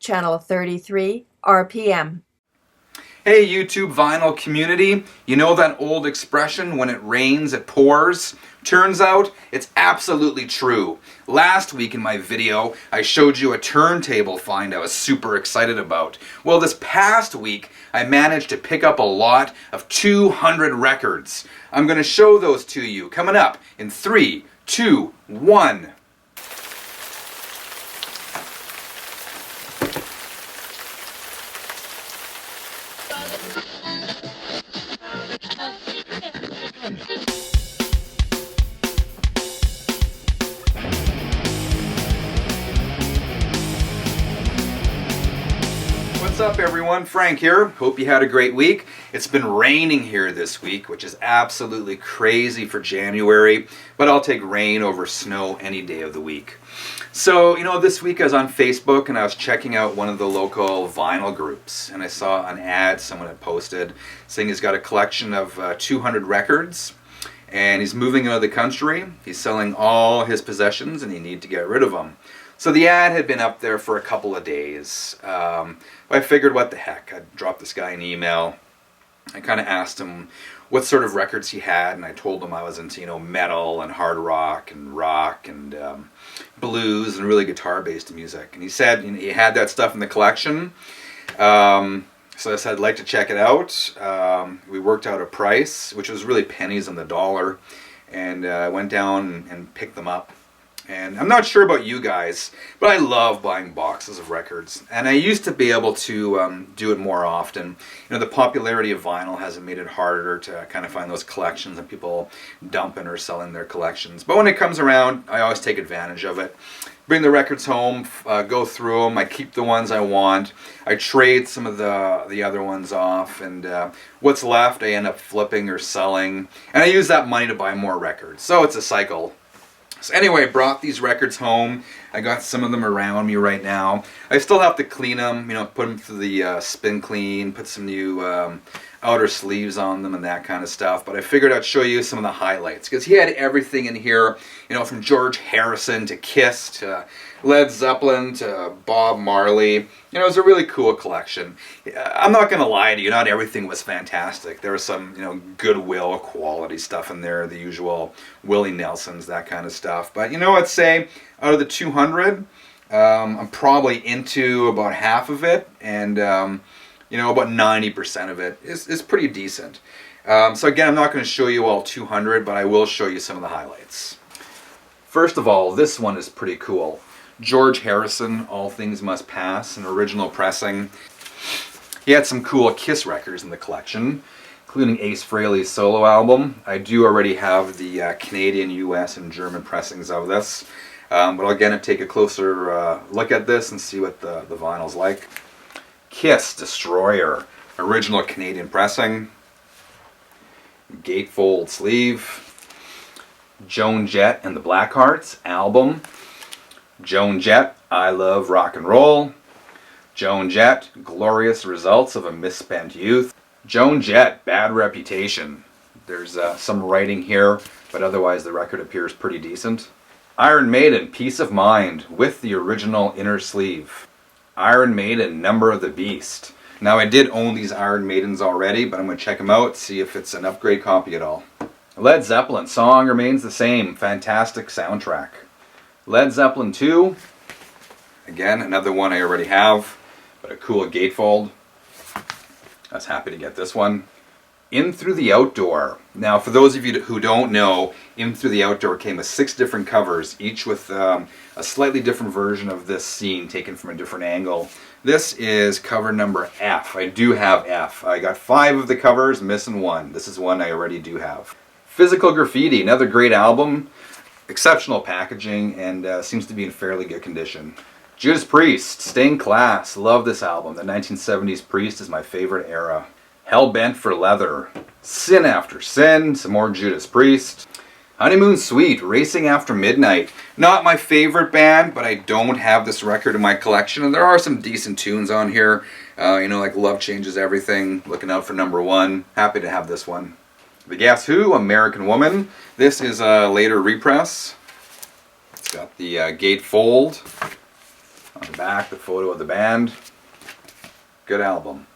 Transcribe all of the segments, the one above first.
channel 33, RPM. Hey YouTube vinyl community, you know that old expression, when it rains it pours? Turns out it's absolutely true. Last week in my video I showed you a turntable find I was super excited about. Well, this past week I managed to pick up a lot of 200 records. I'm going to show those to you coming up in 3, 2, 1. What's up everyone, Frank here. Hope you had a great week. It's been raining here this week, which is absolutely crazy for January, but I'll take rain over snow any day of the week. So, this week I was on Facebook and I was checking out one of the local vinyl groups, and I saw an ad someone had posted saying he's got a collection of 200 records and he's moving out of the country. He's selling all his possessions and he needs to get rid of them. So the ad had been up there for a couple of days. I figured, what the heck, I'd drop this guy an email. I kind of asked him what sort of records he had, and I told him I was into, metal and hard rock and blues and really guitar-based music. And he said he had that stuff in the collection. So I said I'd like to check it out. We worked out a price, which was really pennies on the dollar, and I went down and picked them up. And I'm not sure about you guys, but I love buying boxes of records. And I used to be able to do it more often. The popularity of vinyl hasn't made it harder to kind of find those collections and people dumping or selling their collections. But when it comes around, I always take advantage of it. Bring the records home, go through them. I keep the ones I want. I trade some of the other ones off, and what's left I end up flipping or selling. And I use that money to buy more records. So it's a cycle. So anyway, I brought these records home. I got some of them around me right now. I still have to clean them, put them through the spin clean, put some new outer sleeves on them and that kind of stuff. But I figured I'd show you some of the highlights, because he had everything in here, from George Harrison to Kiss to Led Zeppelin to Bob Marley. It was a really cool collection. I'm not going to lie to you, not everything was fantastic. There was some, Goodwill quality stuff in there, the usual Willie Nelsons, that kind of stuff. But I'd say out of the 200, I'm probably into about half of it, and about 90% of it is pretty decent. So again, I'm not going to show you all 200, but I will show you some of the highlights. First of all, this one is pretty cool. George Harrison, All Things Must Pass, an original pressing. He had some cool Kiss records in the collection, including Ace Frehley's solo album. I do already have the Canadian, US, and German pressings of this. But again, I'll take a closer look at this and see what the vinyl's like. Kiss Destroyer, original Canadian pressing. Gatefold sleeve. Joan Jett and the Blackhearts album. Joan Jett, I Love Rock and Roll. Joan Jett, Glorious Results of a Misspent Youth. Joan Jett, Bad Reputation. There's some writing here, but otherwise the record appears pretty decent. Iron Maiden, Peace of Mind, with the original inner sleeve. Iron Maiden, Number of the Beast. Now I did own these Iron Maidens already, but I'm going to check them out, see if it's an upgrade copy at all. Led Zeppelin, Song Remains the Same, fantastic soundtrack. Led Zeppelin 2, again, another one I already have, but a cool gatefold. I was happy to get this one. In Through the Outdoor. Now, for those of you who don't know, In Through the Outdoor came with 6 different covers, each with a slightly different version of this scene taken from a different angle. This is cover number F. I do have F. I got 5 of the covers, missing 1. This is one I already do have. Physical Graffiti, another great album. Exceptional packaging, and seems to be in fairly good condition. Judas Priest, Stained Class. Love this album. The 1970s Priest is my favorite era. Hellbent for Leather. Sin After Sin. Some more Judas Priest. Honeymoon Suite, Racing After Midnight. Not my favorite band, but I don't have this record in my collection, and there are some decent tunes on here. Like Love Changes Everything, Looking Out for Number 1. Happy to have this one. The Guess Who, American Woman. This is a later repress. It's got the gatefold On the back, the photo of the band. Good album.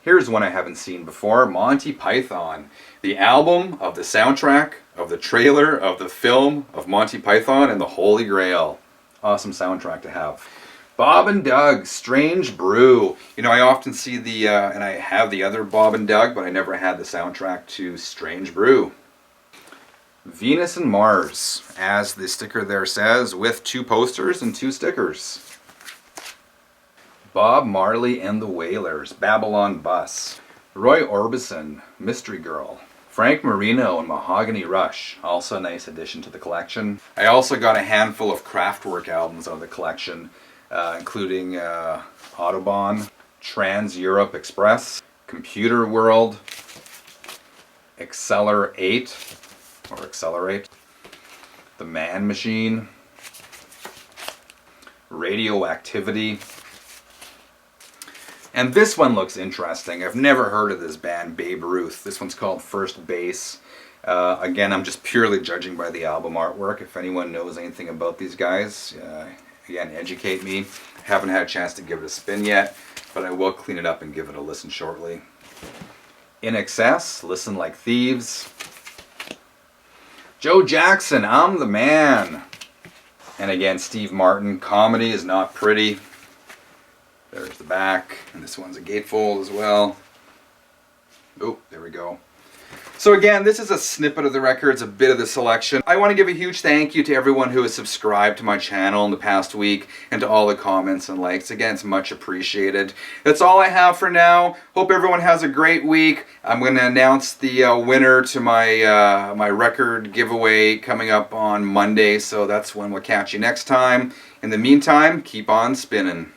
Here's one I haven't seen before, Monty Python. The album of the soundtrack, of the trailer, of the film, of Monty Python and the Holy Grail. Awesome soundtrack to have. Bob and Doug, Strange Brew. You know, I often see the, and I have the other Bob and Doug, but I never had the soundtrack to Strange Brew. Venus and Mars, as the sticker there says, with 2 posters and 2 stickers. Bob Marley and the Wailers, Babylon Bus. Roy Orbison, Mystery Girl. Frank Marino and Mahogany Rush, also a nice addition to the collection. I also got a handful of Kraftwerk albums out of the collection, including Autobahn, Trans Europe Express, Computer World, Accelerate, The Man Machine, Radioactivity. And this one looks interesting. I've never heard of this band, Babe Ruth. This one's called First Base. Again, I'm just purely judging by the album artwork. If anyone knows anything about these guys, again, educate me. I haven't had a chance to give it a spin yet, but I will clean it up and give it a listen shortly. In Excess, Listen Like Thieves. Joe Jackson, I'm the Man. And again, Steve Martin, Comedy is Not Pretty. There's the back, and this one's a gatefold as well. Oh, there we go. So again, this is a snippet of the records, a bit of the selection. I want to give a huge thank you to everyone who has subscribed to my channel in the past week and to all the comments and likes. Again, it's much appreciated. That's all I have for now. Hope everyone has a great week. I'm going to announce the winner to my, my record giveaway coming up on Monday, so that's when we'll catch you next time. In the meantime, keep on spinning.